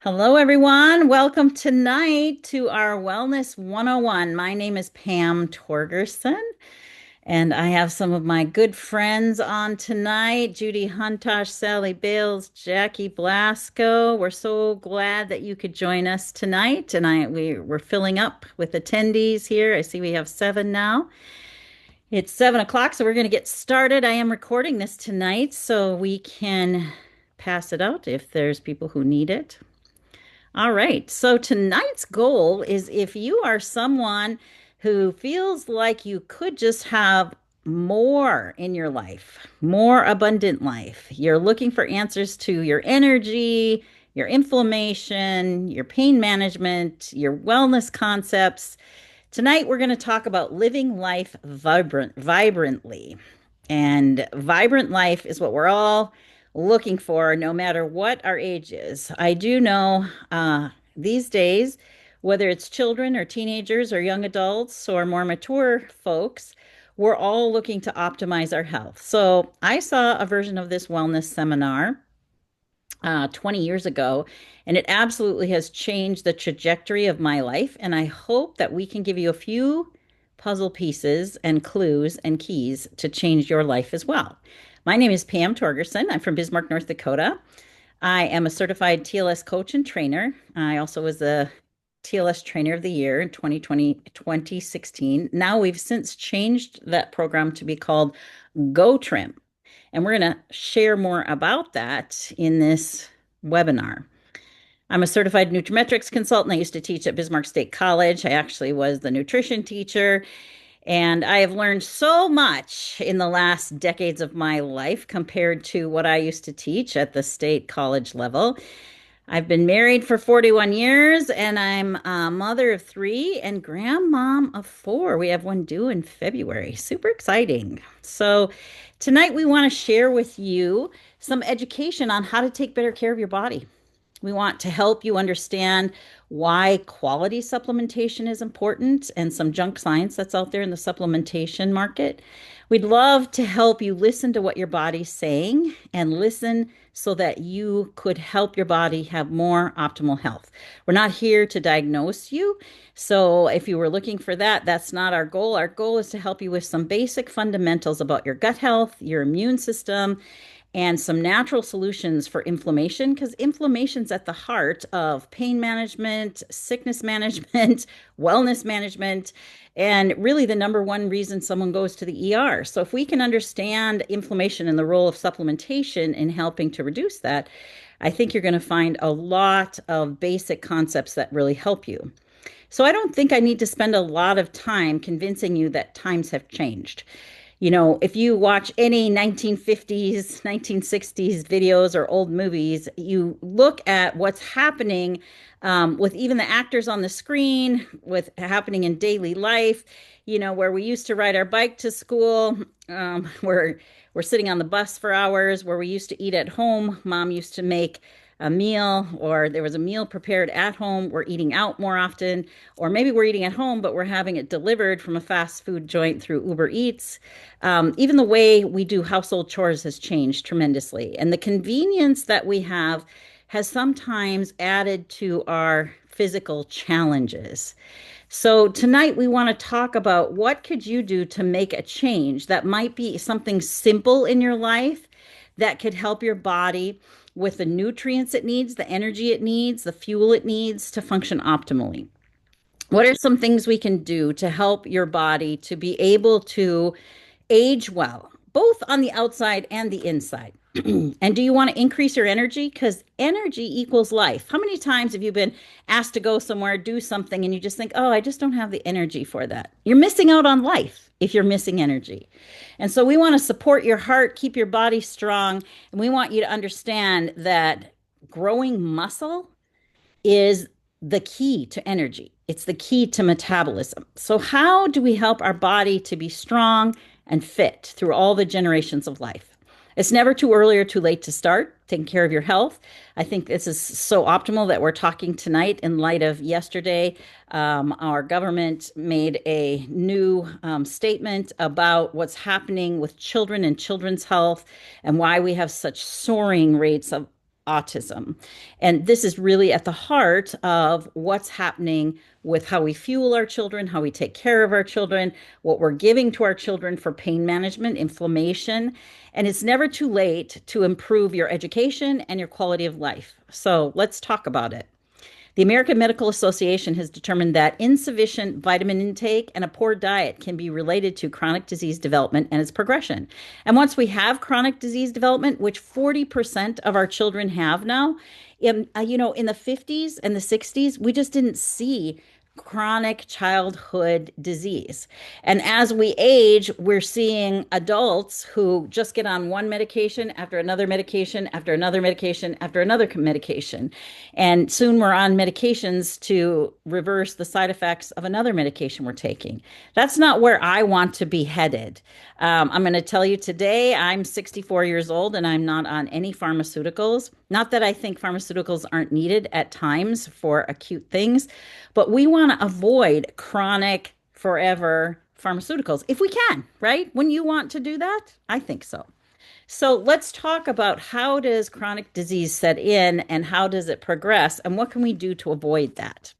Hello, everyone. Welcome tonight to our Wellness 101. My name is Pam Torgerson, and I have some of my good friends on tonight, Judy Huntosh, Sally Bales, Jackie Blasco. We're so glad that you could join us tonight. And we're filling up with attendees here. I see we have seven now. It's 7 o'clock, so we're going to get started. I am recording this tonight so we can pass it out if there's people who need it. All right. So tonight's goal is if you are someone who feels like you could just have more in your life, more abundant life, you're looking for answers to your energy, your inflammation, your pain management, your wellness concepts. Tonight we're going to talk about living life vibrantly. And vibrant life is what we're all looking for, no matter what our age is. I do know these days, whether it's children or teenagers or young adults or more mature folks, we're all looking to optimize our health. So I saw a version of this wellness seminar 20 years ago, and it absolutely has changed the trajectory of my life. And I hope that we can give you a few puzzle pieces and clues and keys to change your life as well. My name is Pam Torgerson. I'm from Bismarck, North Dakota. I am a certified TLS coach and trainer. I also was a TLS Trainer of the Year in 2020, 2016. Now we've since changed that program to be called Go Trim. And we're going to share more about that in this webinar. I'm a certified nutrimetrics consultant. I used to teach at Bismarck State College. I actually was the nutrition teacher. And I have learned so much in the last decades of my life compared to what I used to teach at the state college level. I've been married for 41 years and I'm a mother of three and grandmom of four. We have one due in February. Super exciting. So, tonight we want to share with you some education on how to take better care of your body. We want to help you understand why quality supplementation is important and some junk science that's out there in the supplementation market. We'd love to help you listen to what your body's saying and listen so that you could help your body have more optimal health. We're not here to diagnose you. So if you were looking for that, that's not our goal. Our goal is to help you with some basic fundamentals about your gut health, your immune system, and some natural solutions for inflammation, because inflammation's at the heart of pain management, sickness management, wellness management, and really the number one reason someone goes to the ER. So if we can understand inflammation and the role of supplementation in helping to reduce that, I think you're going to find a lot of basic concepts that really help you. So I don't think I need to spend a lot of time convincing you that times have changed. You know, if you watch any 1950s, 1960s videos or old movies, you look at what's happening with even the actors on the screen, with happening in daily life, you know, where we used to ride our bike to school, where we're sitting on the bus for hours, where we used to eat at home. Mom used to make a meal, or there was a meal prepared at home. We're eating out more often, or maybe we're eating at home, but we're having it delivered from a fast food joint through Uber Eats. Even the way we do household chores has changed tremendously. And the convenience that we have has sometimes added to our physical challenges. So tonight we want to talk about what could you do to make a change that might be something simple in your life that could help your body with the nutrients it needs, the energy it needs, the fuel it needs to function optimally. What are some things we can do to help your body to be able to age well, both on the outside and the inside? And do you want to increase your energy? Because energy equals life. How many times have you been asked to go somewhere, do something, and you just think, oh, I just don't have the energy for that? You're missing out on life if you're missing energy. And so we want to support your heart, keep your body strong, and we want you to understand that growing muscle is the key to energy. It's the key to metabolism. So, how do we help our body to be strong and fit through all the generations of life? It's never too early or too late to start taking care of your health. I think this is so optimal that we're talking tonight in light of yesterday. Our government made a new statement about what's happening with children and children's health and why we have such soaring rates of autism. And this is really at the heart of what's happening with how we fuel our children, how we take care of our children, what we're giving to our children for pain management, inflammation. And it's never too late to improve your education and your quality of life. So let's talk about it. The American Medical Association has determined that insufficient vitamin intake and a poor diet can be related to chronic disease development and its progression. And once we have chronic disease development, which 40% of our children have now, in the 50s and the 60s, we just didn't see chronic childhood disease. And as we age, we're seeing adults who just get on one medication after another medication after another medication after another medication. And soon we're on medications to reverse the side effects of another medication we're taking. That's not where I want to be headed. I'm going to tell you today, I'm 64 years old and I'm not on any pharmaceuticals. Not that I think pharmaceuticals aren't needed at times for acute things, but we want to avoid chronic, forever pharmaceuticals if we can, right? When you want to do that, I think so. So let's talk about how does chronic disease set in and how does it progress and what can we do to avoid that?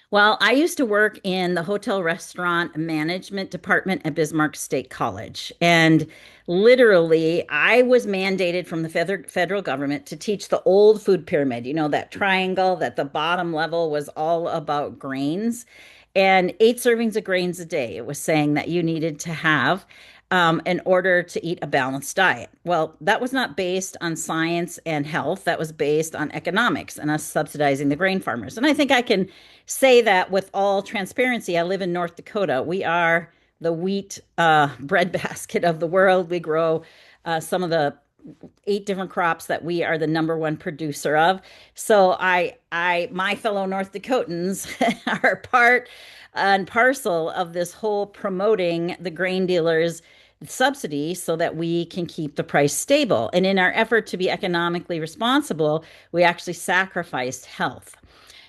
Well, I used to work in the hotel restaurant management department at Bismarck State College. And literally, I was mandated from the federal government to teach the old food pyramid, that triangle that the bottom level was all about grains and 8 servings of grains a day. It was saying that you needed to have in order to eat a balanced diet. Well, that was not based on science and health. That was based on economics and us subsidizing the grain farmers. And I think I can say that with all transparency. I live in North Dakota. We are the wheat breadbasket of the world. We grow some of the 8 different crops that we are the number one producer of. So my fellow North Dakotans are part and parcel of this whole promoting the grain dealers subsidy so that we can keep the price stable. And in our effort to be economically responsible, we actually sacrificed health.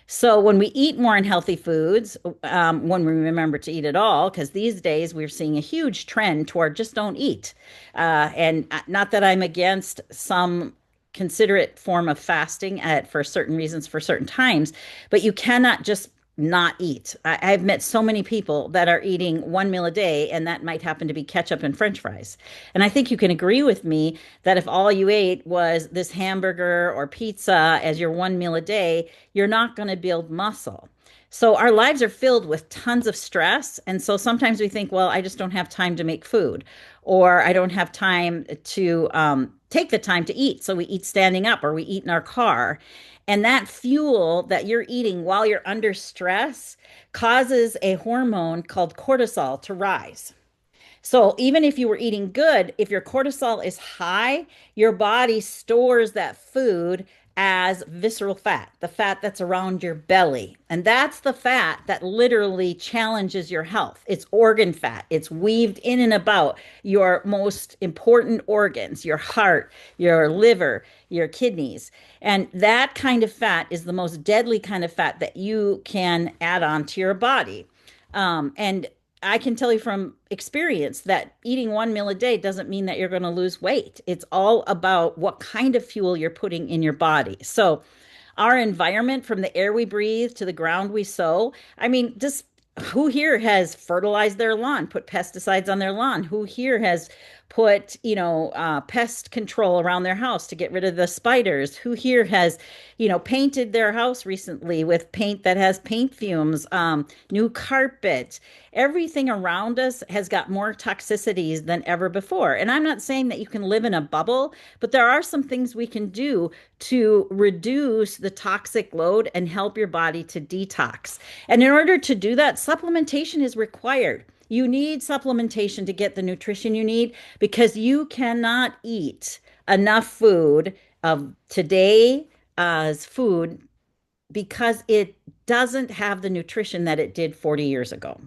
So when we eat more unhealthy foods, when we remember to eat at all, because these days we're seeing a huge trend toward just don't eat. And not that I'm against some considerate form of fasting for certain reasons, for certain times, but you cannot just not eat. I've met so many people that are eating one meal a day, and that might happen to be ketchup and French fries. And I think you can agree with me that if all you ate was this hamburger or pizza as your one meal a day, you're not going to build muscle. So our lives are filled with tons of stress. And so sometimes we think, well, I just don't have time to make food, or I don't have time to take the time to eat. So we eat standing up or we eat in our car. And that fuel that you're eating while you're under stress causes a hormone called cortisol to rise. So even if you were eating good, if your cortisol is high, your body stores that food as visceral fat, the fat that's around your belly. And that's the fat that literally challenges your health. It's organ fat. It's weaved in and about your most important organs, your heart, your liver, your kidneys. And that kind of fat is the most deadly kind of fat that you can add on to your body. And I can tell you from experience that eating one meal a day doesn't mean that you're going to lose weight. It's all about what kind of fuel you're putting in your body. So, our environment, from the air we breathe to the ground we sow, I mean, just who here has fertilized their lawn, put pesticides on their lawn? Who here has put, pest control around their house to get rid of the spiders? Who here has, painted their house recently with paint that has paint fumes, new carpet? Everything around us has got more toxicities than ever before. And I'm not saying that you can live in a bubble, but there are some things we can do to reduce the toxic load and help your body to detox. And in order to do that, supplementation is required. You need supplementation to get the nutrition you need because you cannot eat enough food of today's food because it doesn't have the nutrition that it did 40 years ago.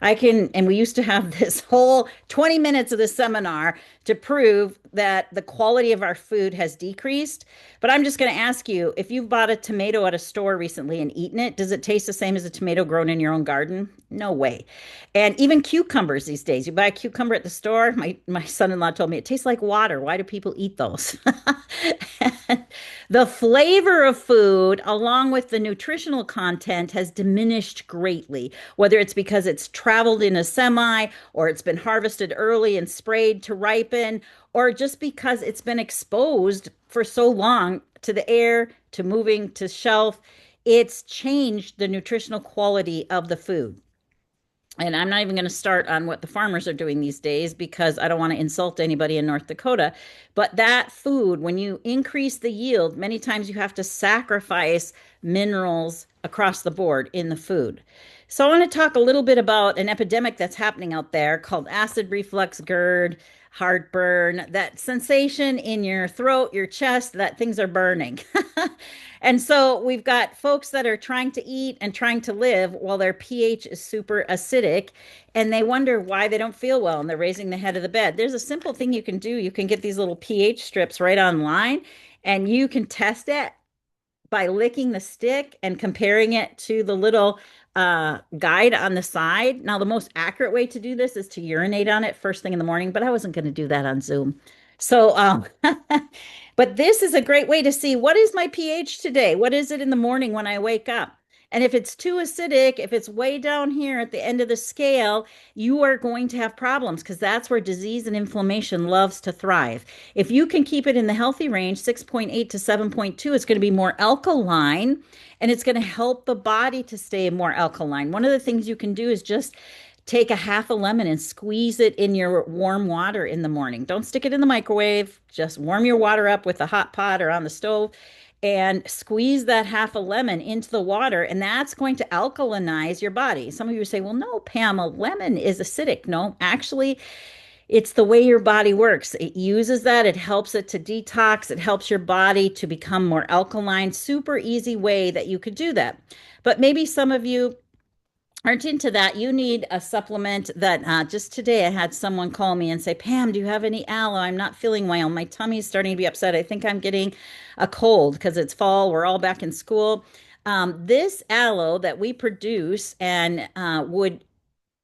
And we used to have this whole 20 minutes of the seminar to prove that the quality of our food has decreased. But I'm just going to ask you, if you've bought a tomato at a store recently and eaten it, does it taste the same as a tomato grown in your own garden? No way. And even cucumbers these days, you buy a cucumber at the store. My son-in-law told me it tastes like water. Why do people eat those? The flavor of food, along with the nutritional content, has diminished greatly, whether it's because it's traveled in a semi, or it's been harvested early and sprayed to ripen, or just because it's been exposed for so long to the air, to moving to shelf. It's changed the nutritional quality of the food. And I'm not even going to start on what the farmers are doing these days because I don't want to insult anybody in North Dakota. But that food, when you increase the yield, many times you have to sacrifice minerals across the board in the food. So I want to talk a little bit about an epidemic that's happening out there called acid reflux, GERD, heartburn, that sensation in your throat, your chest, that things are burning. And so we've got folks that are trying to eat and trying to live while their pH is super acidic, and they wonder why they don't feel well and they're raising the head of the bed. There's a simple thing you can do. You can get these little pH strips right online, and you can test it by licking the stick and comparing it to the little guide on the side. Now, the most accurate way to do this is to urinate on it first thing in the morning, but I wasn't going to do that on Zoom. So, but this is a great way to see what is my pH today? What is it in the morning when I wake up? And if it's too acidic, if it's way down here at the end of the scale, you are going to have problems because that's where disease and inflammation loves to thrive. If you can keep it in the healthy range, 6.8 to 7.2, it's going to be more alkaline and it's going to help the body to stay more alkaline. One of the things you can do is just take a half a lemon and squeeze it in your warm water in the morning. Don't stick it in the microwave. Just warm your water up with a hot pot or on the stove and squeeze that half a lemon into the water, and that's going to alkalinize your body. Some of you say, well, no, Pam, a lemon is acidic. No, actually, it's the way your body works. It uses that, it helps it to detox, it helps your body to become more alkaline. Super easy way that you could do that. But maybe some of you aren't into that. You need a supplement that just today I had someone call me and say, Pam, do you have any aloe? I'm not feeling well. My tummy's starting to be upset. I think I'm getting a cold because it's fall. We're all back in school. This aloe that we produce and would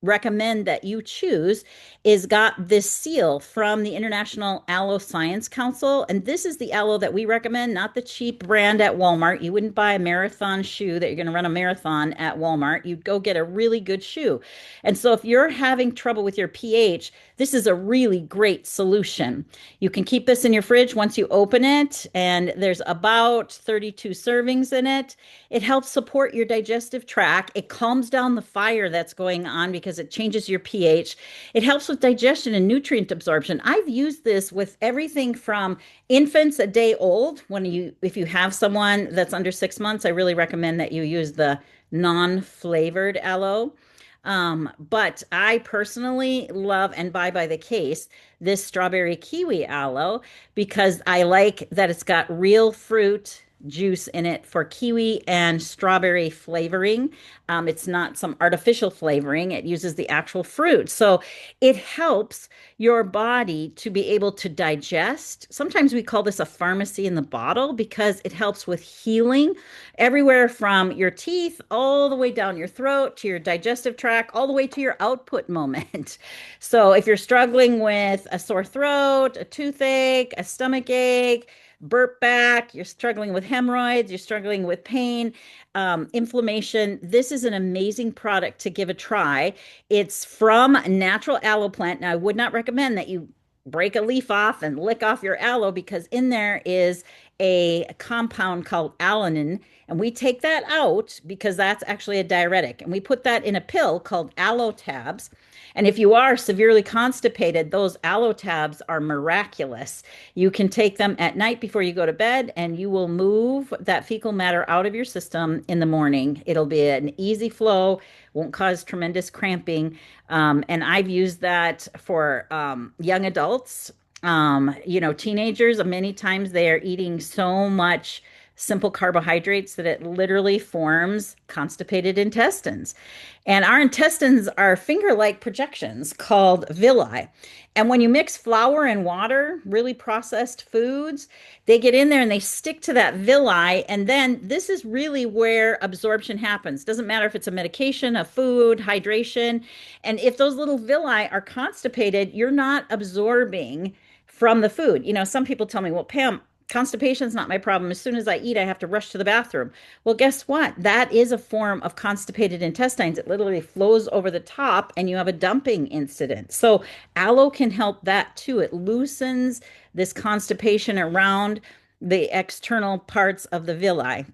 recommend that you choose is got this seal from the International Aloe Science Council. And this is the aloe that we recommend, not the cheap brand at Walmart. You wouldn't buy a marathon shoe that you're going to run a marathon at Walmart. You'd go get a really good shoe. And so if you're having trouble with your pH, this is a really great solution. You can keep this in your fridge once you open it, and there's about 32 servings in it. It helps support your digestive tract. It calms down the fire that's going on because it changes your pH. It helps with digestion and nutrient absorption. I've used this with everything from infants a day old. If you have someone that's under 6 months, I really recommend that you use the non-flavored aloe. But I personally love and buy by the case this strawberry kiwi aloe because I like that it's got real fruit juice in it for kiwi and strawberry flavoring. It's not some artificial flavoring. It uses the actual fruit. So it helps your body to be able to digest. Sometimes we call this a pharmacy in the bottle because it helps with healing everywhere from your teeth all the way down your throat to your digestive tract, all the way to your output moment. So if you're struggling with a sore throat, a toothache, a stomach ache, burp back, you're struggling with hemorrhoids, you're struggling with pain, inflammation, this is an amazing product to give a try. It's from a natural aloe plant. Now, I would not recommend that you break a leaf off and lick off your aloe because in there is a compound called alanine, and we take that out because that's actually a diuretic, and we put that in a pill called aloe tabs. And if you are severely constipated, those aloe tabs are miraculous. You can take them at night before you go to bed, and you will move that fecal matter out of your system in the morning. It'll be an easy flow, won't cause tremendous cramping. And I've used that for young adults, teenagers. Many times they are eating so much simple carbohydrates that it literally forms constipated intestines. And our intestines are finger-like projections called villi. And when you mix flour and water, really processed foods, they get in there and they stick to that villi. And then this is really where absorption happens. Doesn't matter if it's a medication, a food, hydration. And if those little villi are constipated, you're not absorbing from the food. Some people tell me, well, Pam, constipation is not my problem. As soon as I eat, I have to rush to the bathroom. Well, guess what? That is a form of constipated intestines. It literally flows over the top and you have a dumping incident. So aloe can help that too. It loosens this constipation around the external parts of the villi.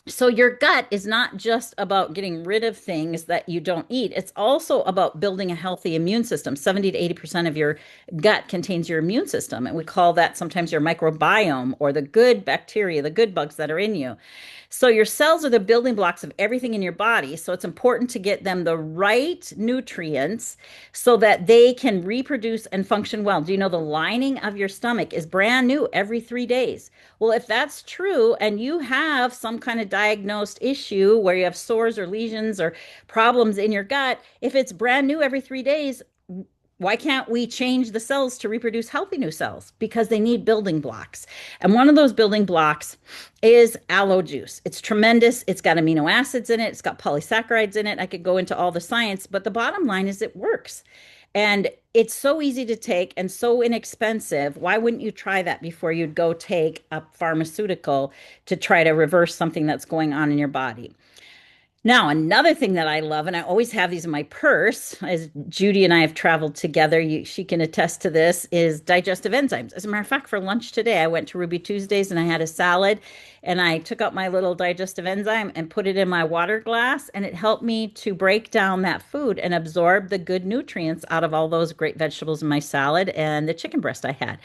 So your gut is not just about getting rid of things that you don't eat. It's also about building a healthy immune system. 70 to 80% of your gut contains your immune system. And we call that sometimes your microbiome or the good bacteria, the good bugs that are in you. So your cells are the building blocks of everything in your body. So it's important to get them the right nutrients so that they can reproduce and function well. Do you know the lining of your stomach is brand new every 3 days? Well, if that's true and you have some kind of diagnosed issue where you have sores or lesions or problems in your gut, if it's brand new every 3 days, why can't we change the cells to reproduce healthy new cells? Because they need building blocks. And one of those building blocks is aloe juice. It's tremendous. It's got amino acids in it. It's got polysaccharides in it. I could go into all the science, but the bottom line is it works. And it's so easy to take and so inexpensive. Why wouldn't you try that before you'd go take a pharmaceutical to try to reverse something that's going on in your body? Now, another thing that I love, and I always have these in my purse, as Judy and I have traveled together, she can attest to this, is digestive enzymes. As a matter of fact, for lunch today, I went to Ruby Tuesdays and I had a salad and I took out my little digestive enzyme and put it in my water glass, and it helped me to break down that food and absorb the good nutrients out of all those great vegetables in my salad and the chicken breast I had.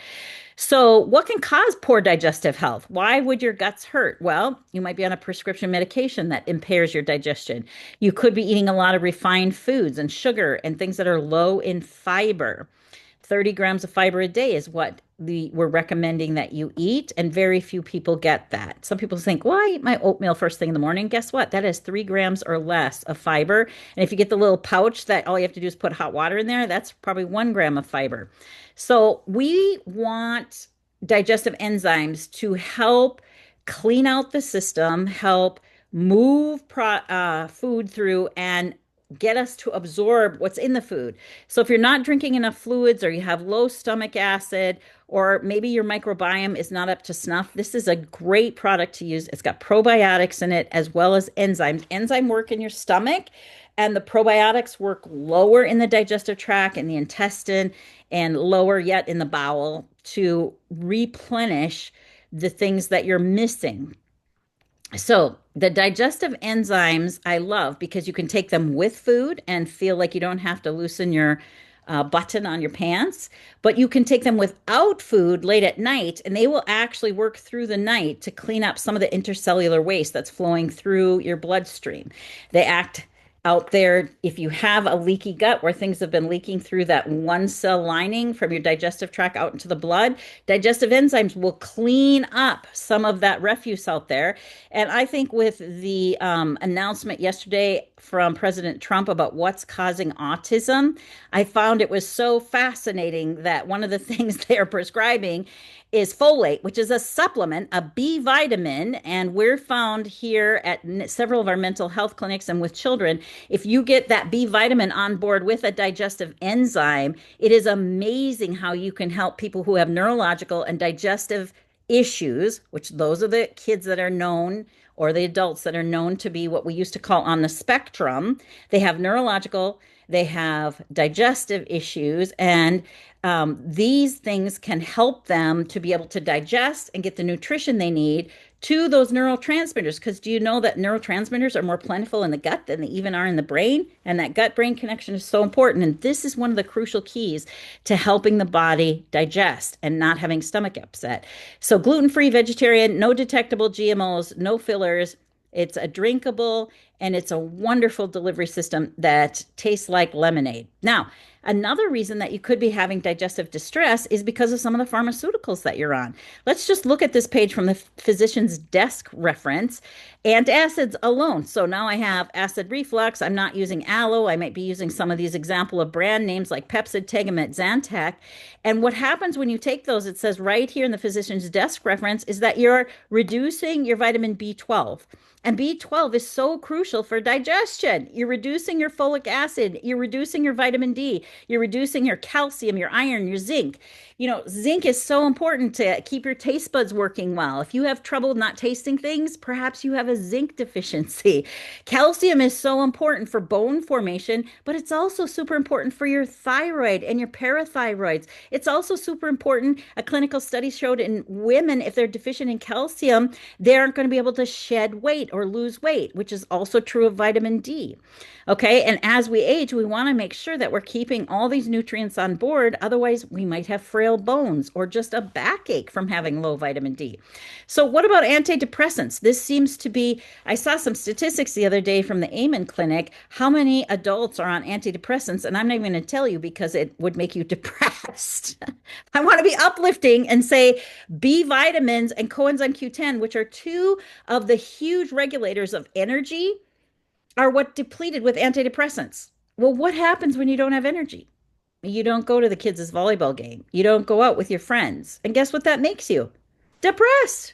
So, what can cause poor digestive health? Why would your guts hurt? Well, you might be on a prescription medication that impairs your digestion. You could be eating a lot of refined foods and sugar and things that are low in fiber. 30 grams of fiber a day is what we're recommending that you eat, and very few people get that. Some people think, well, I eat my oatmeal first thing in the morning. Guess what? That has 3 grams or less of fiber. And if you get the little pouch that all you have to do is put hot water in there, that's probably 1 gram of fiber. So we want digestive enzymes to help clean out the system, help move food through, and get us to absorb what's in the food. So if you're not drinking enough fluids or you have low stomach acid or maybe your microbiome is not up to snuff, this is a great product to use. It's got probiotics in it as well as enzymes. Enzyme work in your stomach and the probiotics work lower in the digestive tract and the intestine and lower yet in the bowel to replenish the things that you're missing. So the digestive enzymes I love because you can take them with food and feel like you don't have to loosen your button on your pants, but you can take them without food late at night and they will actually work through the night to clean up some of the intercellular waste that's flowing through your bloodstream. They act out there if you have a leaky gut where things have been leaking through that one cell lining from your digestive tract out into the blood, digestive enzymes will clean up some of that refuse out there. And I think with the announcement yesterday from President Trump about what's causing autism, I found it was so fascinating that one of the things they're prescribing is folate, which is a supplement, a B vitamin, and we're found here at several of our mental health clinics and with children. If you get that B vitamin on board with a digestive enzyme, it is amazing how you can help people who have neurological and digestive issues, which those are the kids that are known or the adults that are known to be what we used to call on the spectrum. They have neurological, they have digestive issues, and these things can help them to be able to digest and get the nutrition they need to those neurotransmitters. Because do you know that neurotransmitters are more plentiful in the gut than they even are in the brain? And that gut-brain connection is so important. And this is one of the crucial keys to helping the body digest and not having stomach upset. So gluten-free, vegetarian, no detectable GMOs, no fillers. It's a drinkable and it's a wonderful delivery system that tastes like lemonade. Now, another reason that you could be having digestive distress is because of some of the pharmaceuticals that you're on. Let's just look at this page from the physician's desk reference. Antacids alone. So now I have acid reflux. I'm not using aloe. I might be using some of these example of brand names like Pepcid, Tegamet, Zantac. And what happens when you take those, it says right here in the physician's desk reference, is that you're reducing your vitamin B12. And B12 is so crucial for digestion. You're reducing your folic acid, you're reducing your vitamin D, you're reducing your calcium, your iron, your zinc. Zinc is so important to keep your taste buds working well. If you have trouble not tasting things, perhaps you have a zinc deficiency. Calcium is so important for bone formation, but it's also super important for your thyroid and your parathyroids. It's also super important. A clinical study showed in women, if they're deficient in calcium, they aren't going to be able to shed weight or lose weight, which is also true of vitamin D. Okay. And as we age, we want to make sure that we're keeping all these nutrients on board. Otherwise, we might have frail bones or just a backache from having low vitamin D. So, what about antidepressants? This seems to be, I saw some statistics the other day from the Amen Clinic, how many adults are on antidepressants. And I'm not even going to tell you because it would make you depressed. I want to be uplifting and say B vitamins and coenzyme Q10, which are two of the huge regulators of energy, are what depleted with antidepressants. Well, what happens when you don't have energy? You don't go to the kids' volleyball game. You don't go out with your friends. And guess what that makes you? Depressed.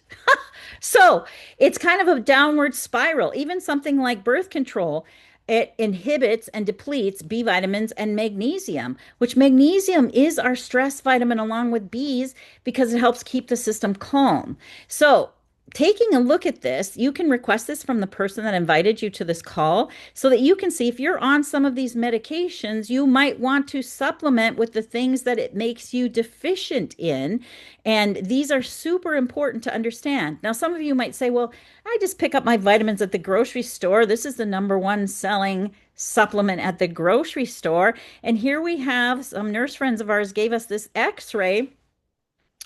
So it's kind of a downward spiral. Even something like birth control, it inhibits and depletes B vitamins and magnesium, which magnesium is our stress vitamin along with B's because it helps keep the system calm. So taking a look at this, you can request this from the person that invited you to this call so that you can see if you're on some of these medications, you might want to supplement with the things that it makes you deficient in. And these are super important to understand. Now, some of you might say, well, I just pick up my vitamins at the grocery store. This is the number one selling supplement at the grocery store. And here we have some nurse friends of ours gave us this x-ray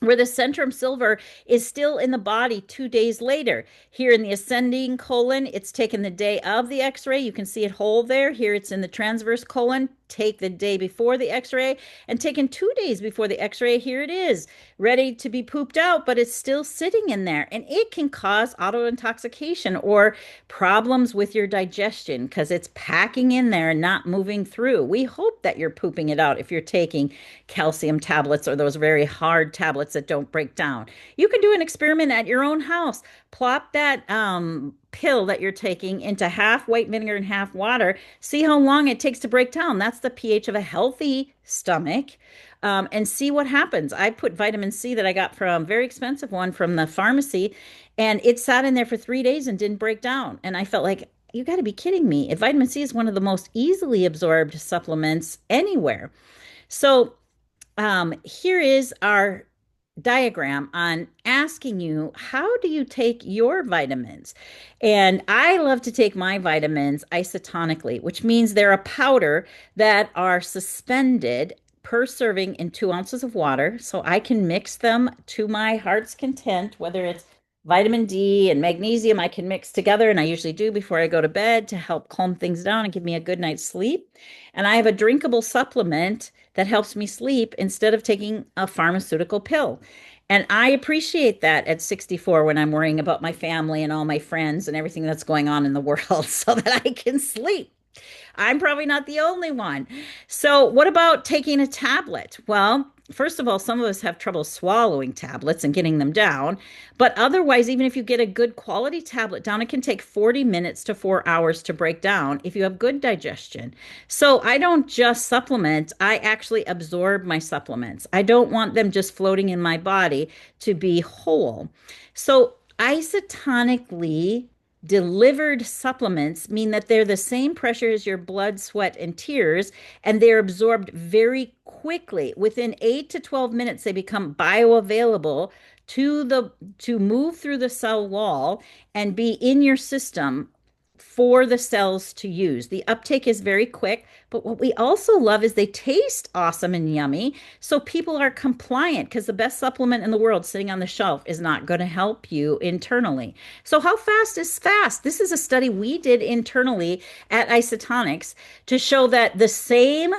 where the centrum silver is still in the body 2 days later. Here in the ascending colon, it's taken the day of the x-ray. You can see it whole there. Here it's in the transverse colon. Take the day before the x-ray and taken 2 days before the x-ray. Here it is, ready to be pooped out, but it's still sitting in there. And it can cause autointoxication or problems with your digestion because it's packing in there and not moving through. We hope that you're pooping it out if you're taking calcium tablets or those very hard tablets that don't break down. You can do an experiment at your own house. Plop that pill that you're taking into half white vinegar and half water. See how long it takes to break down. That's the pH of a healthy stomach. And see what happens. I put vitamin C that I got from a very expensive one from the pharmacy, and it sat in there for 3 days and didn't break down. And I felt like, you got to be kidding me. If vitamin C is one of the most easily absorbed supplements anywhere. So here is our diagram on asking you, how do you take your vitamins? And I love to take my vitamins isotonically, which means they're a powder that are suspended per serving in 2 ounces of water. So I can mix them to my heart's content, whether it's vitamin D and magnesium, I can mix together. And I usually do before I go to bed to help calm things down and give me a good night's sleep. And I have a drinkable supplement that helps me sleep instead of taking a pharmaceutical pill. And I appreciate that at 64 when I'm worrying about my family and all my friends and everything that's going on in the world so that I can sleep. I'm probably not the only one. So, what about taking a tablet? Well, first of all, some of us have trouble swallowing tablets and getting them down. But otherwise, even if you get a good quality tablet down, it can take 40 minutes to 4 hours to break down if you have good digestion. So I don't just supplement, I actually absorb my supplements. I don't want them just floating in my body to be whole. So isotonically delivered supplements mean that they're the same pressure as your blood, sweat, and tears, and they're absorbed very quickly. Within 8 to 12 minutes, they become bioavailable to move through the cell wall and be in your system for the cells to use. The uptake is very quick, but what we also love is they taste awesome and yummy. So people are compliant because the best supplement in the world sitting on the shelf is not going to help you internally. So, how fast is fast? This is a study we did internally at Isotonics to show that the same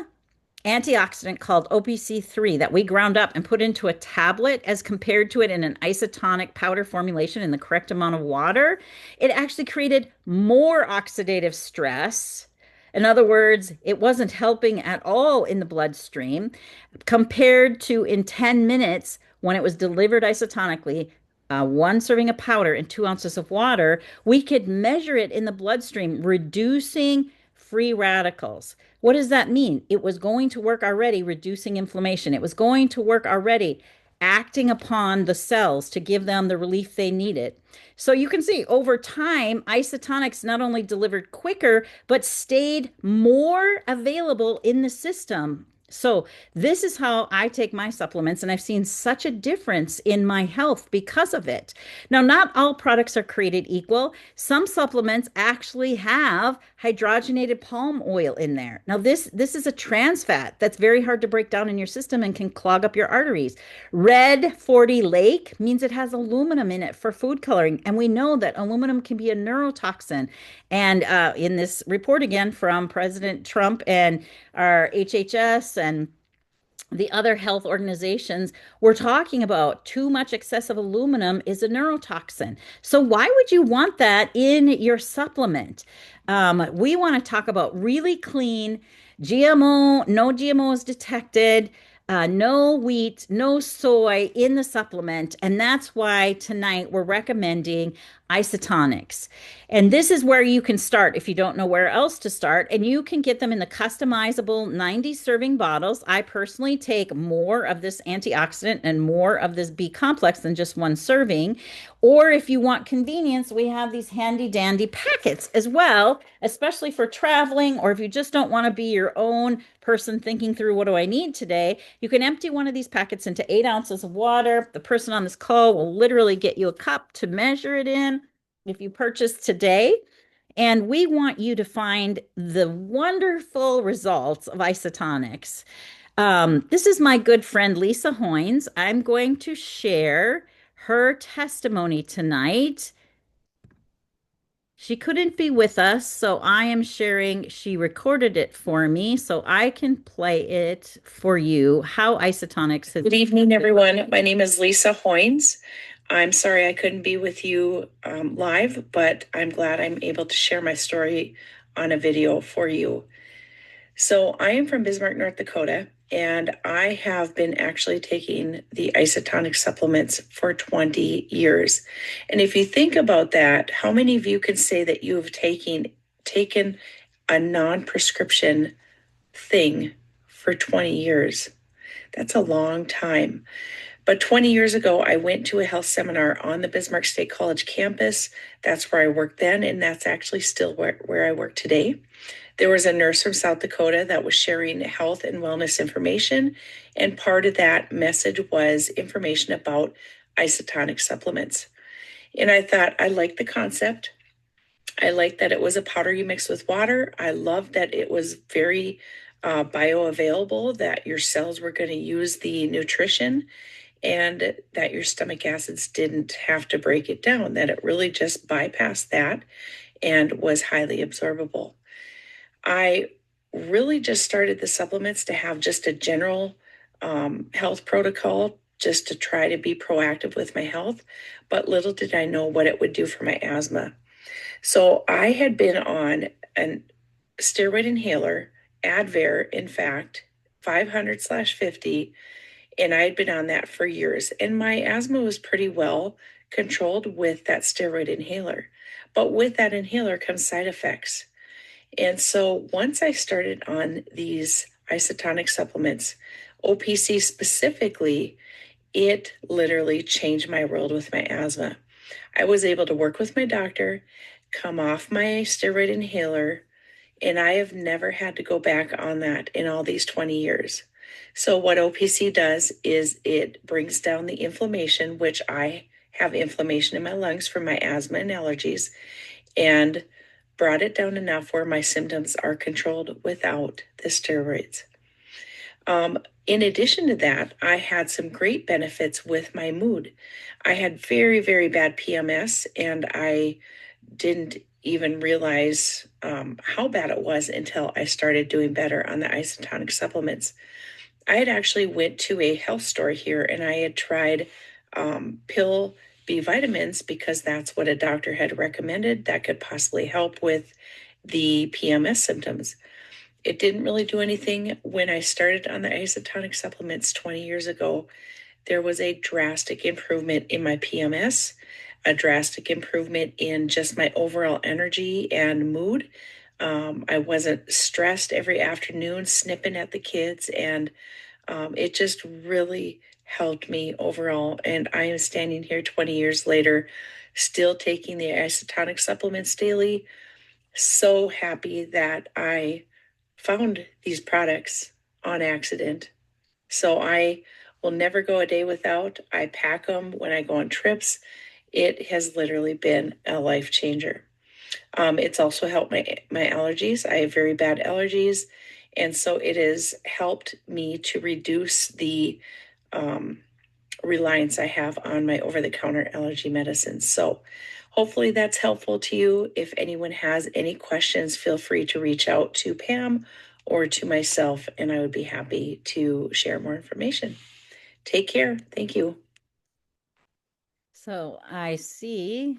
antioxidant called OPC3 that we ground up and put into a tablet as compared to it in an isotonic powder formulation in the correct amount of water, it actually created more oxidative stress. In other words, it wasn't helping at all in the bloodstream compared to in 10 minutes when it was delivered isotonically. One serving of powder and 2 ounces of water, we could measure it in the bloodstream, reducing free radicals. What does that mean? It was going to work already, reducing inflammation. It was going to work already, acting upon the cells to give them the relief they needed. So you can see over time, isotonics not only delivered quicker, but stayed more available in the system. So this is how I take my supplements, and I've seen such a difference in my health because of it. Now, not all products are created equal. Some supplements actually have hydrogenated palm oil in there. Now, this is a trans fat that's very hard to break down in your system and can clog up your arteries. Red 40 Lake means it has aluminum in it for food coloring, and we know that aluminum can be a neurotoxin. And in this report again from President Trump and our HHS and the other health organizations, we're talking about too much excessive aluminum is a neurotoxin. So why would you want that in your supplement? We want to talk about really clean, GMO, no GMOs detected, no wheat, no soy in the supplement. And that's why tonight we're recommending isotonics. And this is where you can start if you don't know where else to start. And you can get them in the customizable 90 serving bottles. I personally take more of this antioxidant and more of this B complex than just one serving. Or if you want convenience, we have these handy dandy packets as well, especially for traveling, or if you just don't want to be your own person thinking through what do I need today, you can empty one of these packets into 8 ounces of water. The person on this call will literally get you a cup to measure it in if you purchase today. And we want you to find the wonderful results of isotonics. This is my good friend Lisa Hoynes. I'm going to share her testimony tonight. She couldn't be with us, so I am sharing. She recorded it for me, so I can play it for you. How isotonics has. Good evening, everyone. My name is Lisa Hoynes. I'm sorry I couldn't be with you live, but I'm glad I'm able to share my story on a video for you. So I am from Bismarck, North Dakota, and I have been actually taking the isotonic supplements for 20 years. And if you think about that, how many of you can say that you have taken a non-prescription thing for 20 years? That's a long time. But 20 years ago, I went to a health seminar on the Bismarck State College campus. That's where I worked then, and that's actually still where I work today. There was a nurse from South Dakota that was sharing health and wellness information, and part of that message was information about isotonic supplements. And I thought, I liked the concept. I liked that it was a powder you mix with water. I loved that it was very bioavailable, that your cells were going to use the nutrition, and that your stomach acids didn't have to break it down, that it really just bypassed that and was highly absorbable. I really just started the supplements to have just a general health protocol, just to try to be proactive with my health, but little did I know what it would do for my asthma. So I had been on a steroid inhaler, Advair, in fact, 500/50, and I had been on that for years. And my asthma was pretty well controlled with that steroid inhaler. But with that inhaler comes side effects. And so once I started on these isotonic supplements, OPC specifically, it literally changed my world with my asthma. I was able to work with my doctor, come off my steroid inhaler, and I have never had to go back on that in all these 20 years. So what OPC does is it brings down the inflammation, which I have inflammation in my lungs from my asthma and allergies. And brought it down enough where my symptoms are controlled without the steroids. In addition to that, I had some great benefits with my mood. I had very, very bad PMS, and I didn't even realize how bad it was until I started doing better on the isotonic supplements. I had actually went to a health store here and I had tried pill B vitamins because that's what a doctor had recommended that could possibly help with the PMS symptoms. It didn't really do anything. When I started on the isotonic supplements 20 years ago, there was a drastic improvement in my PMS, a drastic improvement in just my overall energy and mood. I wasn't stressed every afternoon snipping at the kids, and it just really helped me overall. And I am standing here 20 years later, still taking the isotonic supplements daily. So happy that I found these products on accident. So I will never go a day without. I pack them when I go on trips. It has literally been a life changer. It's also helped my allergies. I have very bad allergies. And so it has helped me to reduce the um, reliance I have on my over the counter allergy medicines. So hopefully that's helpful to you. If anyone has any questions, feel free to reach out to Pam or to myself, and I would be happy to share more information. Take care. Thank you. So I see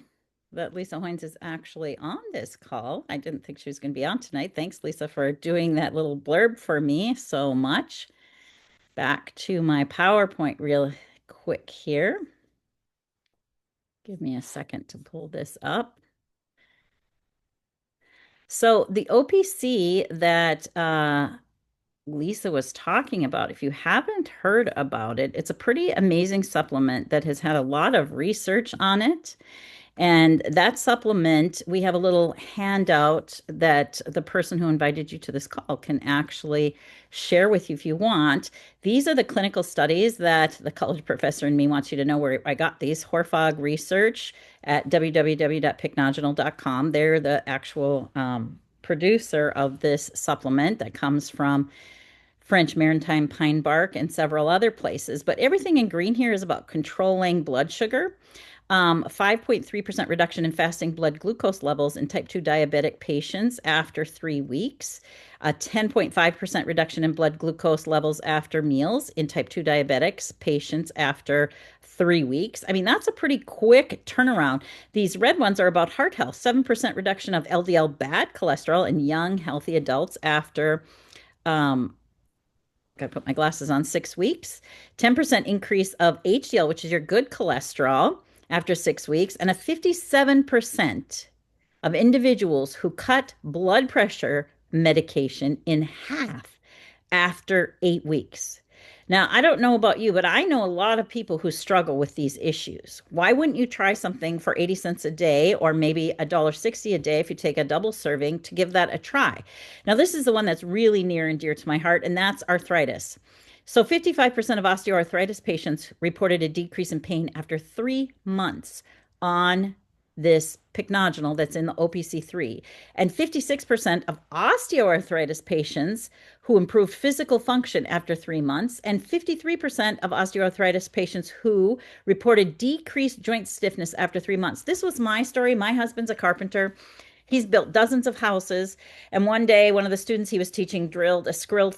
that Lisa Hoynes is actually on this call. I didn't think she was going to be on tonight. Thanks, Lisa, for doing that little blurb for me so much. Back to my PowerPoint real quick here. Give me a second to pull this up. So the OPC that Lisa was talking about, if you haven't heard about it, it's a pretty amazing supplement that has had a lot of research on it. And that supplement, we have a little handout that the person who invited you to this call can actually share with you if you want. These are the clinical studies that the college professor in me wants you to know where I got these. Horfog Research at www.pycnogenol.com. They're the actual producer of this supplement that comes from French maritime pine bark and several other places. But everything in green here is about controlling blood sugar. 5.3% reduction in fasting blood glucose levels in type 2 diabetic patients after 3 weeks, a 10.5% reduction in blood glucose levels after meals in type 2 diabetics patients after 3 weeks. I mean, that's a pretty quick turnaround. These red ones are about heart health, 7% reduction of LDL bad cholesterol in young, healthy adults after um, got to put my glasses on, 6 weeks, 10% increase of HDL, which is your good cholesterol, after 6 weeks, and a 57% of individuals who cut blood pressure medication in half after 8 weeks. Now, I don't know about you, but I know a lot of people who struggle with these issues. Why wouldn't you try something for 80 cents a day or maybe $1.60 a day if you take a double serving to give that a try? Now, this is the one that's really near and dear to my heart, and that's arthritis. So, 55% of osteoarthritis patients reported a decrease in pain after 3 months on this pycnogenol that's in the OPC3. And 56% of osteoarthritis patients who improved physical function after 3 months, and 53% of osteoarthritis patients who reported decreased joint stiffness after 3 months. This was my story. My husband's a carpenter. He's built dozens of houses. And one day, one of the students he was teaching drilled a screw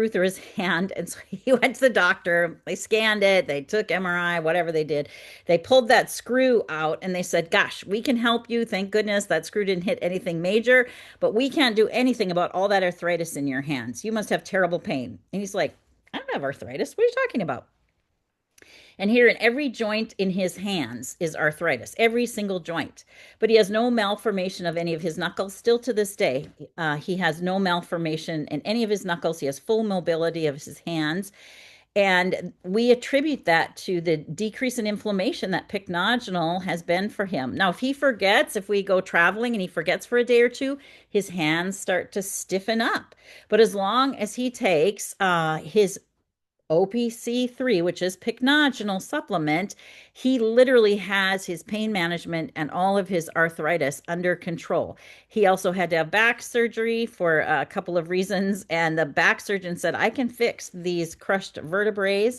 through his hand. And so he went to the doctor. They scanned it. They took MRI, whatever they did. They pulled that screw out and they said, gosh, we can help you. Thank goodness that screw didn't hit anything major, but we can't do anything about all that arthritis in your hands. You must have terrible pain. And he's like, I don't have arthritis. What are you talking about? And here in every joint in his hands is arthritis, every single joint. But he has no malformation of any of his knuckles. Still to this day, he has no malformation in any of his knuckles. He has full mobility of his hands. And we attribute that to the decrease in inflammation that pycnogenol has been for him. Now, if he forgets, if we go traveling and he forgets for a day or two, his hands start to stiffen up. But as long as he takes his OPC3, which is pycnogenol supplement, he literally has his pain management and all of his arthritis under control. He also had to have back surgery for a couple of reasons, and the back surgeon said, I can fix these crushed vertebrae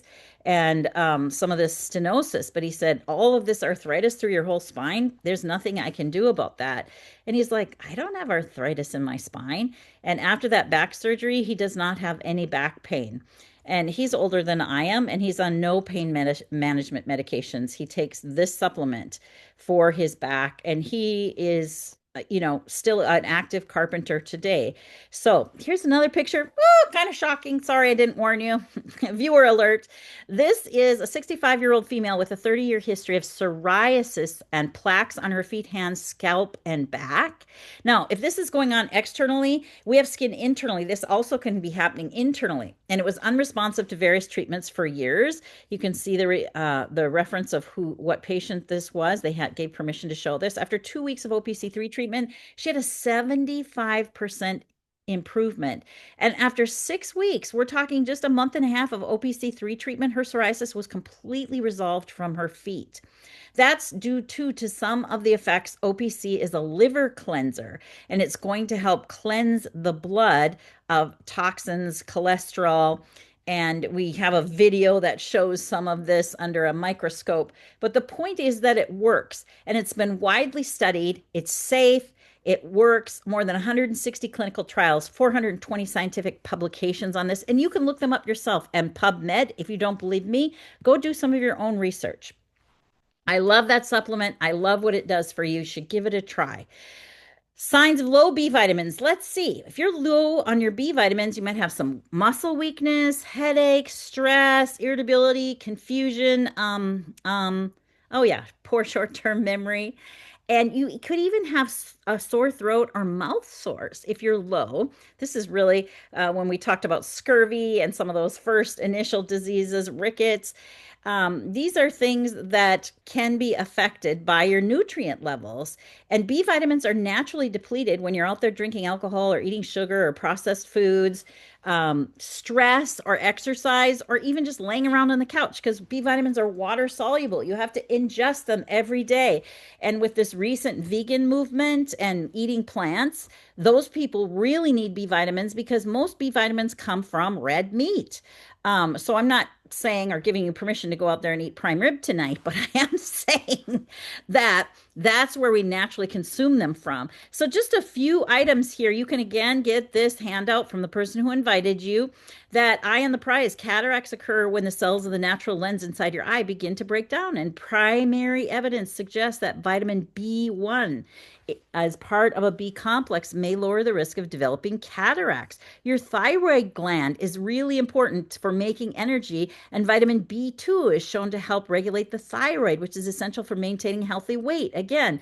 and some of this stenosis. But he said, all of this arthritis through your whole spine, there's nothing I can do about that. And he's like, I don't have arthritis in my spine. And after that back surgery, he does not have any back pain. And he's older than I am, and he's on no pain management medications. He takes this supplement for his back, and he is, still an active carpenter today. So here's another picture. Oh, kind of shocking. Sorry, I didn't warn you. Viewer alert. This is a 65-year-old female with a 30-year history of psoriasis and plaques on her feet, hands, scalp, and back. Now, if this is going on externally, we have skin internally. This also can be happening internally. And it was unresponsive to various treatments for years. You can see the reference of what patient this was. They gave permission to show this. After 2 weeks of OPC3 treatment, she had a 75% improvement. And after 6 weeks, we're talking just a month and a half of OPC3 treatment, her psoriasis was completely resolved from her feet. That's due to some of the effects. OPC is a liver cleanser, and it's going to help cleanse the blood of toxins, cholesterol. And we have a video that shows some of this under a microscope. But the point is that it works, and it's been widely studied. It's safe. It works. More than 160 clinical trials, 420 scientific publications on this. And you can look them up yourself. And PubMed, if you don't believe me, go do some of your own research. I love that supplement. I love what it does for you. You should give it a try. Signs of low B vitamins. Let's see. If you're low on your B vitamins, you might have some muscle weakness, headache, stress, irritability, confusion. Oh yeah, poor short-term memory. And you could even have a sore throat or mouth sores if you're low. This is really when we talked about scurvy and some of those first initial diseases, rickets. These are things that can be affected by your nutrient levels. And B vitamins are naturally depleted when you're out there drinking alcohol or eating sugar or processed foods, stress or exercise, or even just laying around on the couch, because B vitamins are water soluble. You have to ingest them every day. And with this recent vegan movement and eating plants, those people really need B vitamins because most B vitamins come from red meat. So I'm not saying or giving you permission to go out there and eat prime rib tonight, but I am saying that that's where we naturally consume them from. So just a few items here. You can again get this handout from the person who invited you. That eye on the prize. Cataracts occur when the cells of the natural lens inside your eye begin to break down, and primary evidence suggests that vitamin B1 as part of a B complex may lower the risk of developing cataracts. Your thyroid gland is really important for making energy, and vitamin B2 is shown to help regulate the thyroid, which is essential for maintaining healthy weight. Again,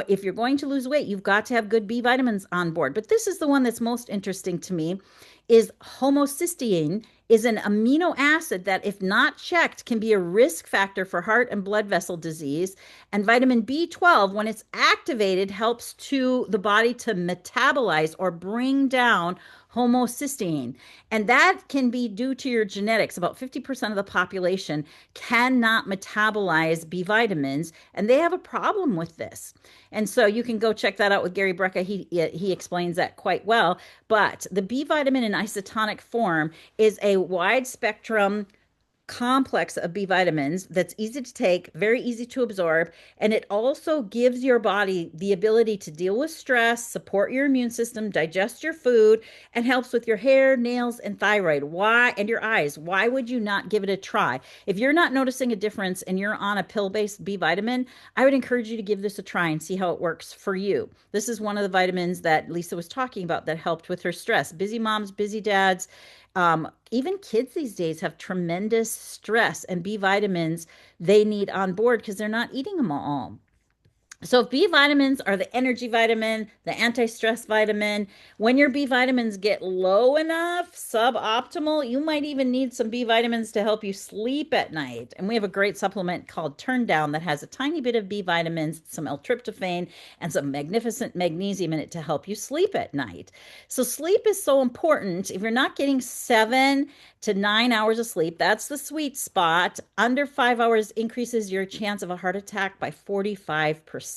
if you're going to lose weight, you've got to have good B vitamins on board. But this is the one that's most interesting to me is homocysteine is an amino acid that, if not checked, can be a risk factor for heart and blood vessel disease. And vitamin B12, when it's activated, helps to the body to metabolize or bring down homocysteine. And that can be due to your genetics. About 50% of the population cannot metabolize B vitamins, and they have a problem with this. And so you can go check that out with Gary Brecka. He explains that quite well. But the B vitamin in isotonic form is a wide spectrum complex of B vitamins that's easy to take, very easy to absorb, and it also gives your body the ability to deal with stress, support your immune system, digest your food, and helps with your hair, nails, and thyroid. Why? And your eyes. Why would you not give it a try? If you're not noticing a difference and you're on a pill-based B vitamin, I would encourage you to give this a try and see how it works for you. This is one of the vitamins that Lisa was talking about that helped with her stress. Busy moms, busy dads, even kids these days have tremendous stress, and B vitamins they need on board because they're not eating them all. So B vitamins are the energy vitamin, the anti-stress vitamin. When your B vitamins get low enough, suboptimal, you might even need some B vitamins to help you sleep at night. And we have a great supplement called Turn Down that has a tiny bit of B vitamins, some L-tryptophan, and some magnificent magnesium in it to help you sleep at night. So sleep is so important. If you're not getting 7 to 9 hours of sleep, that's the sweet spot. Under 5 hours increases your chance of a heart attack by 45%.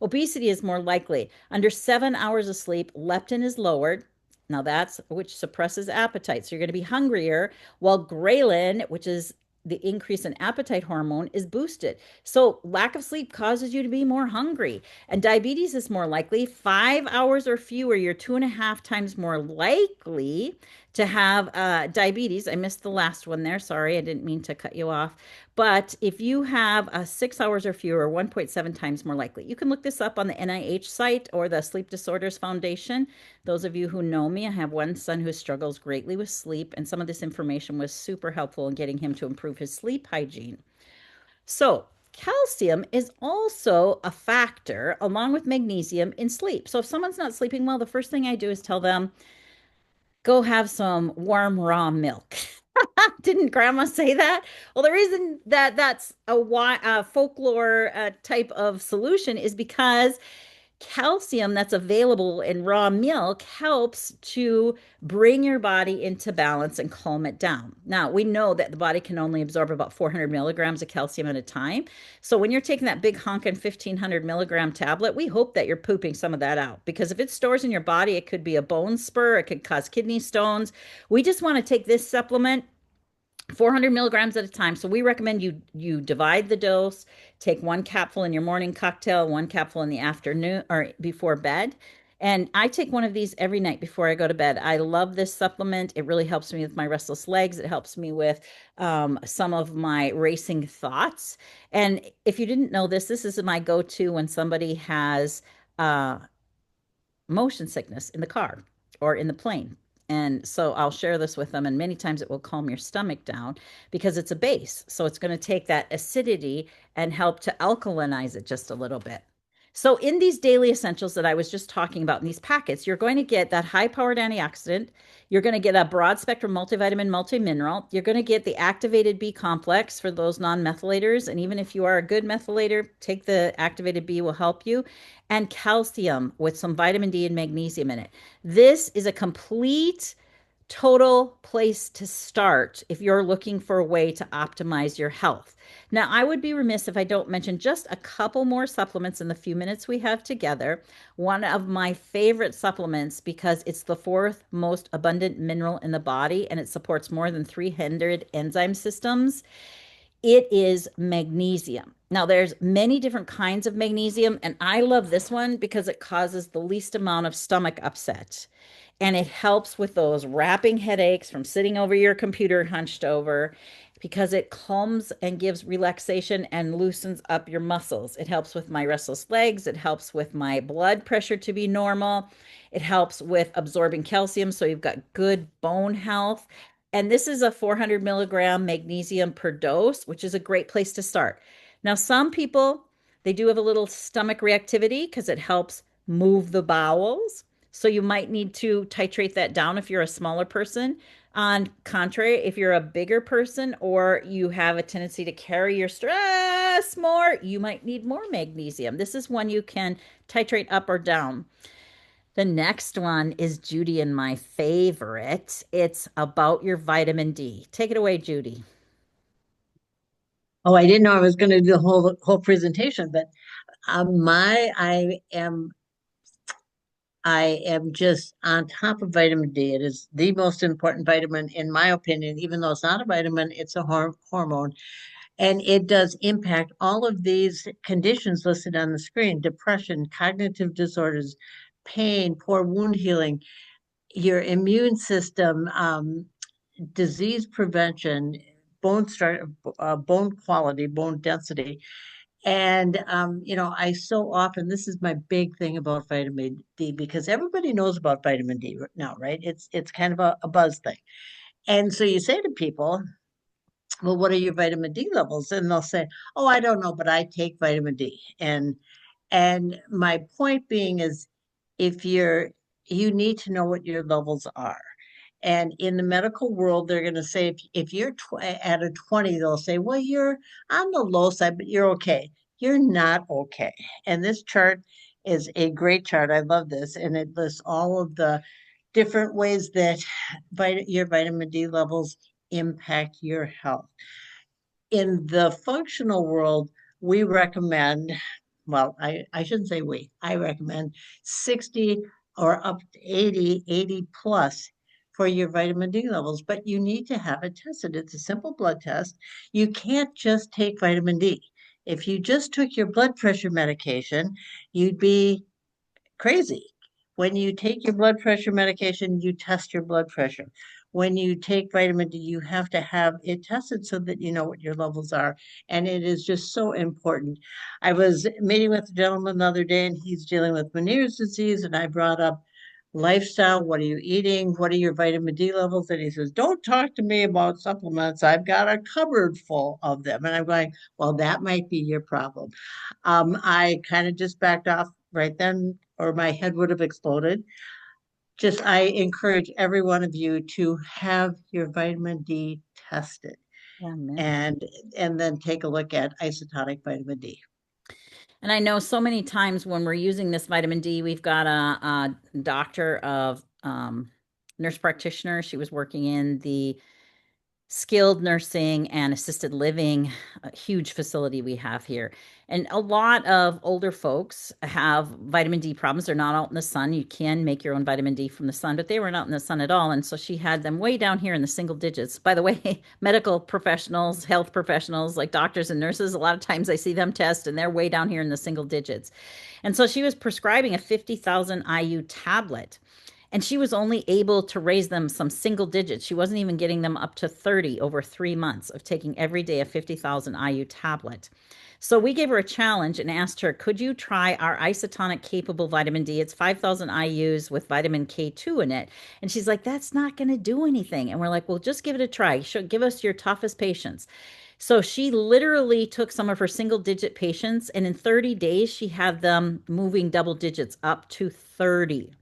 Obesity is more likely. Under 7 hours of sleep, leptin is lowered. Now that's which suppresses appetite. So you're going to be hungrier, while ghrelin, which is the increase in appetite hormone, is boosted. So lack of sleep causes you to be more hungry. And diabetes is more likely. 5 hours or fewer, you're 2.5 times more likely to have diabetes. I missed the last one there. Sorry, I didn't mean to cut you off. But if you have 6 hours or fewer, 1.7 times more likely. You can look this up on the NIH site or the Sleep Disorders Foundation. Those of you who know me, I have one son who struggles greatly with sleep, and some of this information was super helpful in getting him to improve his sleep hygiene. So, calcium is also a factor along with magnesium in sleep. So, if someone's not sleeping well, the first thing I do is tell them, go have some warm raw milk. Didn't grandma say that? Well, the reason that that's a folklore type of solution is because calcium that's available in raw milk helps to bring your body into balance and calm it down. Now, we know that the body can only absorb about 400 milligrams of calcium at a time. So when you're taking that big honkin' 1,500 milligram tablet, we hope that you're pooping some of that out, because if it stores in your body, it could be a bone spur, it could cause kidney stones. We just want to take this supplement 400 milligrams at a time. So we recommend you divide the dose, take one capful in your morning cocktail, one capful in the afternoon or before bed. And I take one of these every night before I go to bed. I love this supplement. It really helps me with my restless legs. It helps me with some of my racing thoughts. And if you didn't know this, this is my go-to when somebody has uh, motion sickness in the car or in the plane. And so I'll share this with them, and many times it will calm your stomach down because it's a base. So it's going to take that acidity and help to alkalinize it just a little bit. So in these daily essentials that I was just talking about in these packets, you're going to get that high-powered antioxidant. You're going to get a broad spectrum multivitamin, multimineral. You're going to get the activated B complex for those non-methylators. And even if you are a good methylator, take the activated B will help you. And calcium with some vitamin D and magnesium in it. This is a complete total place to start if you're looking for a way to optimize your health. Now, I would be remiss if I don't mention just a couple more supplements in the few minutes we have together. One of my favorite supplements, because it's the fourth most abundant mineral in the body and it supports more than 300 enzyme systems, it is magnesium. Now, there's many different kinds of magnesium, and I love this one because it causes the least amount of stomach upset. And it helps with those wrapping headaches from sitting over your computer hunched over, because it calms and gives relaxation and loosens up your muscles. It helps with my restless legs. It helps with my blood pressure to be normal. It helps with absorbing calcium, so you've got good bone health. And this is a 400 milligram magnesium per dose, which is a great place to start. Now, some people, they do have a little stomach reactivity because it helps move the bowels. So you might need to titrate that down if you're a smaller person. On contrary, if you're a bigger person or you have a tendency to carry your stress more, you might need more magnesium. This is one you can titrate up or down. The next one is Judy and my favorite. It's about your vitamin D. Take it away, Judy. Oh, I didn't know I was going to do the whole presentation, but my I am just on top of vitamin D. It is the most important vitamin in my opinion. Even though it's not a vitamin, it's a hormone, and it does impact all of these conditions listed on the screen: depression, cognitive disorders, pain, poor wound healing, your immune system, disease prevention, bone quality, bone density. And I so often, this is my big thing about vitamin D, because everybody knows about vitamin D now, right? It's kind of a buzz thing. And so you say to people, well, what are your vitamin D levels? And they'll say, oh, I don't know, but I take vitamin D. And And my point being is if you need to know what your levels are. And in the medical world, they're going to say if you're at a 20, they'll say, well, you're on the low side, but you're okay. You're not okay. And this chart is a great chart. I love this. And it lists all of the different ways that your vitamin D levels impact your health. In the functional world, we recommend, well, I shouldn't say I recommend 60 or up to 80 plus for your vitamin D levels, but you need to have it tested. It's a simple blood test. You can't just take vitamin D. If you just took your blood pressure medication, you'd be crazy. When you take your blood pressure medication, you test your blood pressure. When you take vitamin D, you have to have it tested so that you know what your levels are. And it is just so important. I was meeting with a gentleman the other day, and he's dealing with Meniere's disease, and I brought up lifestyle. What are you eating? What are your vitamin D levels? And he says, don't talk to me about supplements. I've got a cupboard full of them. And I'm going, well, that might be your problem. I kind of just backed off right then, or my head would have exploded. Just, I encourage every one of you to have your vitamin D tested Amen. and and then take a look at isotonic vitamin D. And I know so many times when we're using this vitamin D, we've got a doctor of nurse practitioner. She was working in the skilled nursing and assisted living, a huge facility we have here. And a lot of older folks have vitamin D problems. They're not out in the sun. You can make your own vitamin D from the sun, but they weren't out in the sun at all. And so she had them way down here in the single digits. By the way, medical professionals, health professionals like doctors and nurses, a lot of times I see them test and they're way down here in the single digits. And so she was prescribing a 50,000 IU tablet. And she was only able to raise them some single digits. She wasn't even getting them up to 30 over 3 months of taking every day a 50,000 IU tablet. So we gave her a challenge and asked her, could you try our isotonic capable vitamin D? It's 5,000 IUs with vitamin K2 in it. And she's like, that's not going to do anything. And we're like, well, just give it a try. Give us your toughest patients. So she literally took some of her single digit patients, and in 30 days, she had them moving double digits up to 30.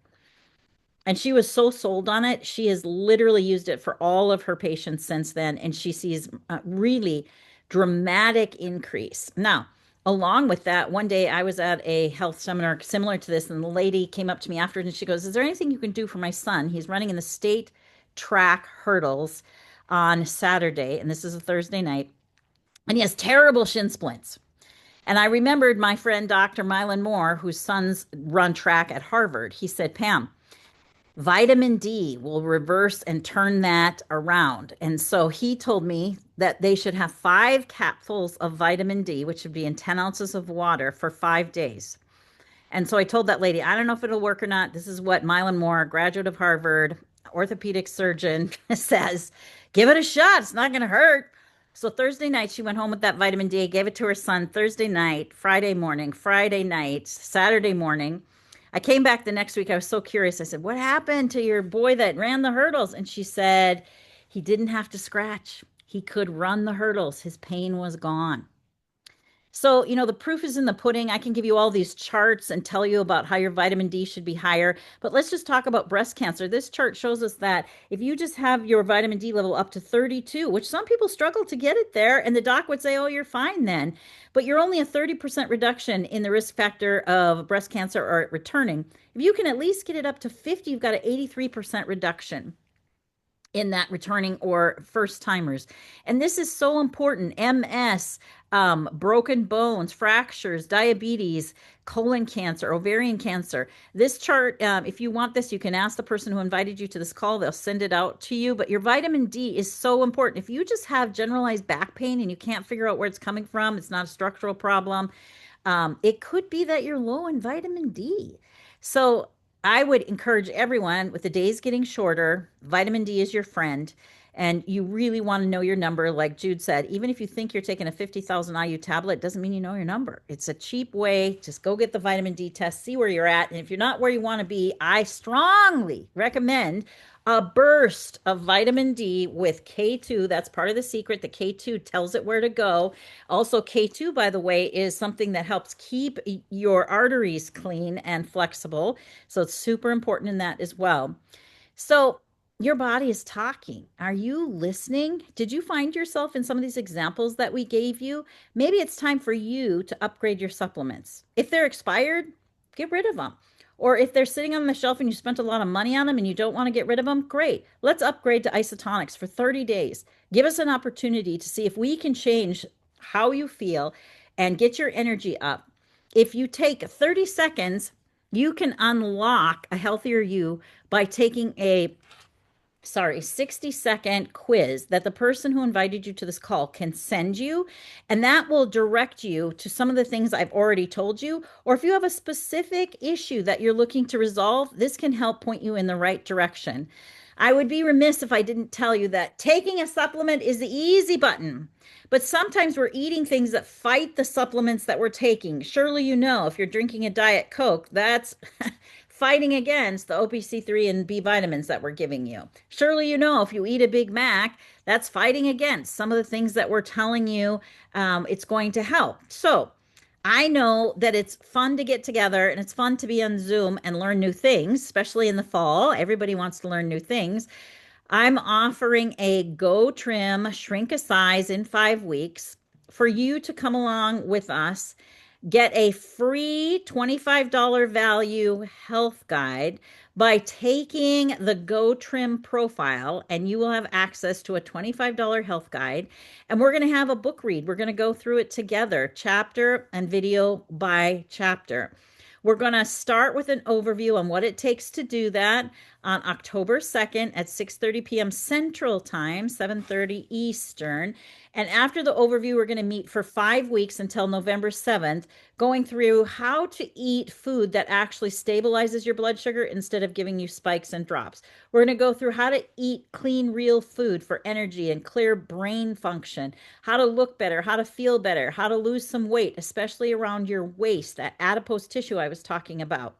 And she was so sold on it. She has literally used it for all of her patients since then. And she sees a really dramatic increase. Now, along with that, one day I was at a health seminar similar to this, and the lady came up to me after and she goes, is there anything you can do for my son? He's running in the state track hurdles on Saturday, and this is a Thursday night, and he has terrible shin splints. And I remembered my friend Dr. Mylan Moore, whose sons run track at Harvard. He said, Pam, vitamin D will reverse and turn that around. And so he told me that they should have 5 capsules of vitamin D, which would be in 10 ounces of water for 5 days. And so I told that lady, I don't know if it'll work or not. This is what Mylan Moore, graduate of Harvard, orthopedic surgeon, says. Give it a shot. It's not going to hurt. So Thursday night, she went home with that vitamin D, gave it to her son Thursday night, Friday morning, Friday night, Saturday morning. I came back the next week. I was so curious. I said, what happened to your boy that ran the hurdles? And she said, he didn't have to scratch. He could run the hurdles. His pain was gone. So, the proof is in the pudding. I can give you all these charts and tell you about how your vitamin D should be higher. But let's just talk about breast cancer. This chart shows us that if you just have your vitamin D level up to 32, which some people struggle to get it there, and the doc would say, oh, you're fine then. But you're only a 30% reduction in the risk factor of breast cancer or it returning. If you can at least get it up to 50, you've got an 83% reduction in that returning or first timers. And this is so important. MS, broken bones, fractures, diabetes, colon cancer, ovarian cancer. This chart, if you want this, you can ask the person who invited you to this call. They'll send it out to you. But your vitamin D is so important. If you just have generalized back pain and you can't figure out where it's coming from, it's not a structural problem. It could be that you're low in vitamin D. So I would encourage everyone with the days getting shorter, vitamin D is your friend. And you really want to know your number. Like Jude said, even if you think you're taking a 50,000 IU tablet, it doesn't mean you know your number. It's a cheap way. Just go get the vitamin D test, see where you're at. And if you're not where you want to be, I strongly recommend a burst of vitamin D with K2. That's part of the secret. The K2 tells it where to go. Also, K2, by the way, is something that helps keep your arteries clean and flexible. So it's super important in that as well. So your body is talking. Are you listening? Did you find yourself in some of these examples that we gave you? Maybe it's time for you to upgrade your supplements. If they're expired, get rid of them. Or if they're sitting on the shelf and you spent a lot of money on them and you don't want to get rid of them, great. Let's upgrade to isotonics for 30 days. Give us an opportunity to see if we can change how you feel and get your energy up. If you take 30 seconds, you can unlock a healthier you by taking a 60-second quiz that the person who invited you to this call can send you. And that will direct you to some of the things I've already told you. Or if you have a specific issue that you're looking to resolve, this can help point you in the right direction. I would be remiss if I didn't tell you that taking a supplement is the easy button. But sometimes we're eating things that fight the supplements that we're taking. Surely you know if you're drinking a Diet Coke, that's fighting against the OPC3 and B vitamins that we're giving you. Surely you know if you eat a Big Mac, that's fighting against some of the things that we're telling you it's going to help. So I know that it's fun to get together and it's fun to be on Zoom and learn new things, especially in the fall. Everybody wants to learn new things. I'm offering a Go Trim Shrink a Size in 5 weeks for you to come along with us. Get a free $25 value health guide by taking the Go Trim profile, and you will have access to a $25 health guide. And we're going to have a book read. We're going to go through it together, chapter and video by chapter. We're going to start with an overview on what it takes to do that on October 2nd at 6:30 p.m. Central Time, 7:30 Eastern. And after the overview, we're going to meet for 5 weeks until November 7th, going through how to eat food that actually stabilizes your blood sugar instead of giving you spikes and drops. We're going to go through how to eat clean, real food for energy and clear brain function, how to look better, how to feel better, how to lose some weight, especially around your waist, that adipose tissue I was talking about.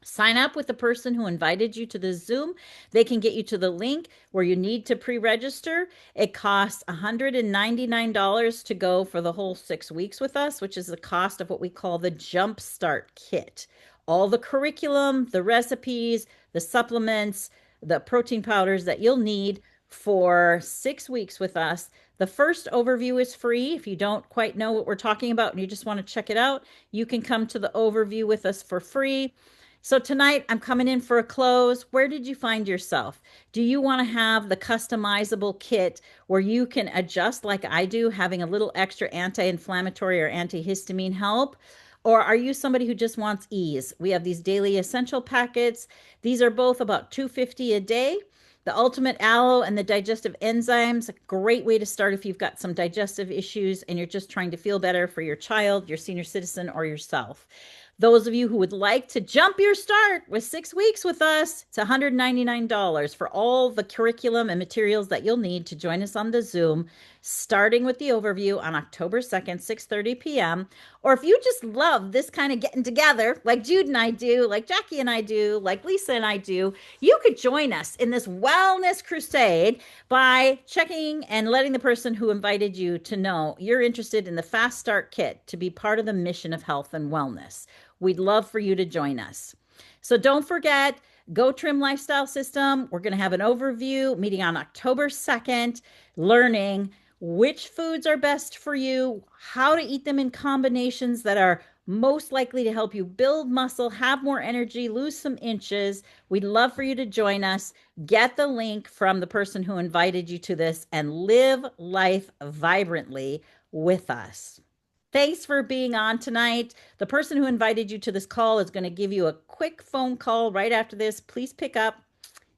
Sign up with the person who invited you to the Zoom. They can get you to the link where you need to pre-register. It costs $199 to go for the whole 6 weeks with us, which is the cost of what we call the Jumpstart Kit. All the curriculum, the recipes, the supplements, the protein powders that you'll need for 6 weeks with us. The first overview is free. If you don't quite know what we're talking about and you just want to check it out, you can come to the overview with us for free. So tonight I'm coming in for a close. Where did you find yourself? Do you want to have the customizable kit where you can adjust like I do, having a little extra anti-inflammatory or antihistamine help? Or are you somebody who just wants ease? We have these daily essential packets. These are both about $2.50 a day. The Ultimate Aloe and the Digestive Enzymes, a great way to start if you've got some digestive issues and you're just trying to feel better for your child, your senior citizen, or yourself. Those of you who would like to jump your start with 6 weeks with us, it's $199 for all the curriculum and materials that you'll need to join us on the Zoom, starting with the overview on October 2nd, 6:30 p.m. Or if you just love this kind of getting together, like Jude and I do, like Jackie and I do, like Lisa and I do, you could join us in this wellness crusade by checking and letting the person who invited you to know you're interested in the Fast Start Kit to be part of the mission of health and wellness. We'd love for you to join us. So don't forget, Go Trim Lifestyle System. We're going to have an overview meeting on October 2nd, learning which foods are best for you, how to eat them in combinations that are most likely to help you build muscle, have more energy, lose some inches. We'd love for you to join us. Get the link from the person who invited you to this and live life vibrantly with us. Thanks for being on tonight. The person who invited you to this call is going to give you a quick phone call right after this. Please pick up.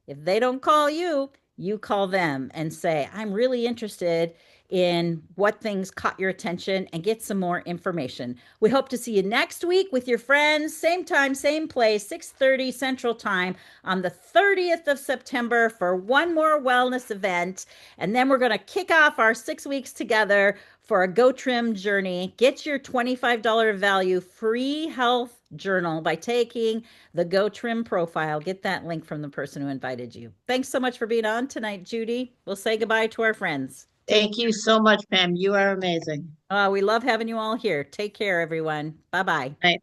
If they don't call you, you call them and say, I'm really interested in what things caught your attention and get some more information. We hope to see you next week with your friends, same time, same place, 6:30 Central Time on the 30th of September for one more wellness event. And then we're going to kick off our 6 weeks together for a Go Trim journey. Get your $25 value free health journal by taking the Go Trim profile. Get that link from the person who invited you. Thanks so much for being on tonight, Judy. We'll say goodbye to our friends. Thank you so much, Pam. You are amazing. We love having you all here. Take care, everyone. Bye bye. Bye.